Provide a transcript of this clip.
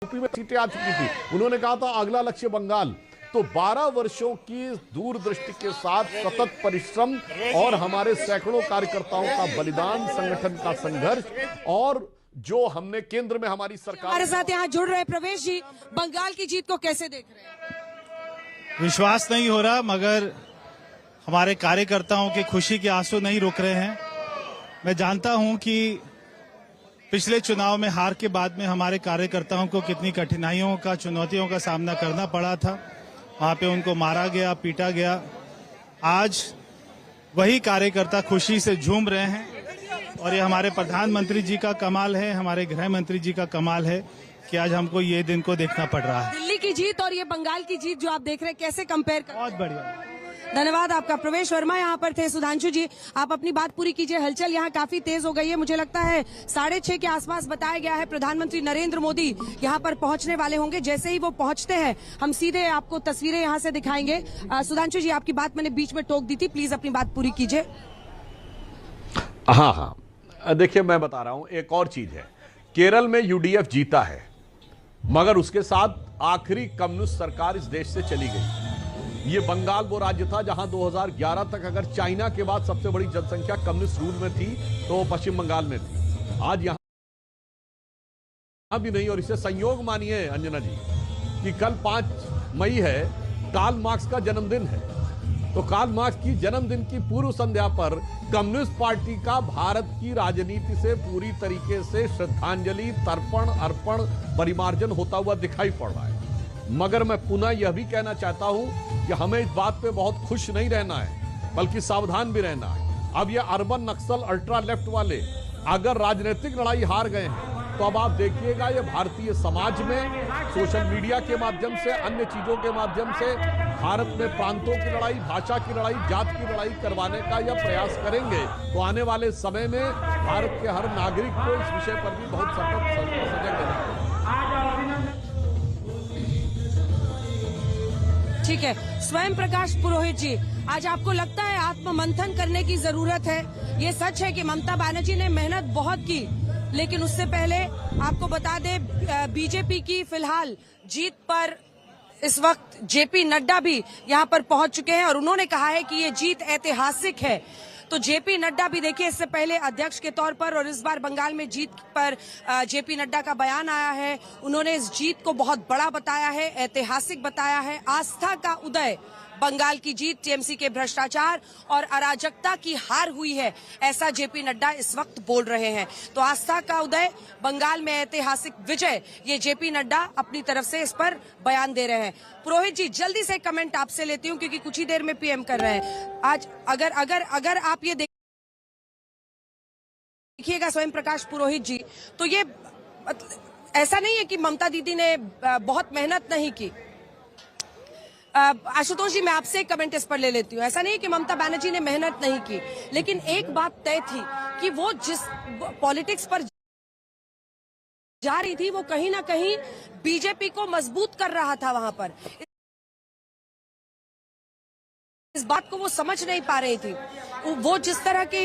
UP में सीटें आ चुकी थी, उन्होंने कहा था अगला लक्ष्य बंगाल। तो 12 वर्षों की दूरदृष्टि के साथ सतत परिश्रम और हमारे सैकड़ों कार्यकर्ताओं का बलिदान, संगठन का संघर्ष और जो हमने केंद्र में हमारी सरकार। हमारे साथ यहाँ जुड़ रहे प्रवेश जी, बंगाल की जीत को कैसे देख रहे हैं? विश्वास नहीं हो रहा, मगर हमारे कार्यकर्ताओं के खुशी के आंसू नहीं रुक रहे हैं। मैं जानता हूं कि पिछले चुनाव में हार के बाद में हमारे कार्यकर्ताओं को कितनी कठिनाइयों का, चुनौतियों का सामना करना पड़ा था। वहां पे उनको मारा गया, पीटा गया। आज वही कार्यकर्ता खुशी से झूम रहे हैं और ये हमारे प्रधानमंत्री जी का कमाल है, हमारे गृह मंत्री जी का कमाल है कि आज हमको ये दिन को देखना पड़ रहा है। दिल्ली की जीत और ये बंगाल की जीत जो आप देख रहे हैं, कैसे कंपेयर कर? बहुत बढ़िया। धन्यवाद आपका। प्रवेश वर्मा यहाँ पर थे। सुधांशु जी, आप अपनी बात पूरी कीजिए। हलचल यहाँ काफी तेज हो गई है। मुझे लगता है 6:30 के आसपास बताया गया है प्रधानमंत्री नरेंद्र मोदी यहाँ पर पहुंचने वाले होंगे। जैसे ही वो पहुंचते हैं हम सीधे आपको तस्वीरें यहाँ से दिखाएंगे। सुधांशु जी, आपकी बात मैंने बीच में टोक दी थी, प्लीज अपनी बात पूरी कीजिए। हाँ, देखिए मैं बता रहा हूं, एक और चीज है, केरल में यूडीएफ जीता है, मगर उसके साथ आखिरी कम्युनिस्ट सरकार इस देश से चली गई। ये बंगाल वो राज्य था जहां 2011 तक अगर चाइना के बाद सबसे बड़ी जनसंख्या कम्युनिस्ट रूल में थी तो पश्चिम बंगाल में थी। आज यहां भी नहीं। और इसे संयोग मानिए अंजना जी कि कल 5 मई है, कार्ल मार्क्स का जन्मदिन है। तो कार्ल मार्क्स की जन्मदिन की पूर्व संध्या पर कम्युनिस्ट पार्टी का भारत की राजनीति से पूरी तरीके से श्रद्धांजलि, तर्पण, अर्पण, परिमार्जन होता हुआ दिखाई पड़ रहा है। मगर मैं पुनः यह भी कहना चाहता हूं कि हमें इस बात पे बहुत खुश नहीं रहना है, बल्कि सावधान भी रहना है। अब ये अर्बन नक्सल, अल्ट्रा लेफ्ट वाले अगर राजनीतिक लड़ाई हार गए हैं तो अब आप देखिएगा ये भारतीय समाज में सोशल मीडिया के माध्यम से, अन्य चीजों के माध्यम से भारत में प्रांतों की लड़ाई, भाषा की लड़ाई, जात की लड़ाई करवाने का यह प्रयास करेंगे तो आने वाले समय में भारत के हर नागरिक को इस विषय पर भी बहुत सजग रहना है। ठीक है, स्वयं प्रकाश पुरोहित जी, आज आपको लगता है आत्ममंथन करने की जरूरत है? ये सच है कि ममता बनर्जी ने मेहनत बहुत की, लेकिन उससे पहले आपको बता दें बीजेपी की फिलहाल जीत पर इस वक्त जेपी नड्डा भी यहां पर पहुंच चुके हैं और उन्होंने कहा है कि ये जीत ऐतिहासिक है। तो जेपी नड्डा भी देखिए इससे पहले अध्यक्ष के तौर पर और इस बार बंगाल में जीत पर जेपी नड्डा का बयान आया है। उन्होंने इस जीत को बहुत बड़ा बताया है, ऐतिहासिक बताया है। आस्था का उदय, बंगाल की जीत, टीएमसी के भ्रष्टाचार और अराजकता की हार हुई है, ऐसा जेपी नड्डा इस वक्त बोल रहे हैं। तो आस्था का उदय, बंगाल में ऐतिहासिक विजय, ये जेपी नड्डा अपनी तरफ से इस पर बयान दे रहे हैं। पुरोहित जी, जल्दी से कमेंट आपसे लेती हूँ क्योंकि कुछ ही देर में पीएम कर रहे हैं। आज अगर आप ये देखिएगा स्वयं प्रकाश पुरोहित जी, तो ये ऐसा नहीं है कि ममता दीदी ने बहुत मेहनत नहीं की। आशुतोष जी, मैं आपसे एक कमेंट इस पर ले लेती हूँ। ऐसा नहीं है कि ममता बनर्जी ने मेहनत नहीं की, लेकिन एक बात तय थी कि वो जिस पॉलिटिक्स पर जा रही थी वो कहीं ना कहीं बीजेपी को मजबूत कर रहा था। वहां पर इस बात को वो समझ नहीं पा रही थी। वो जिस तरह के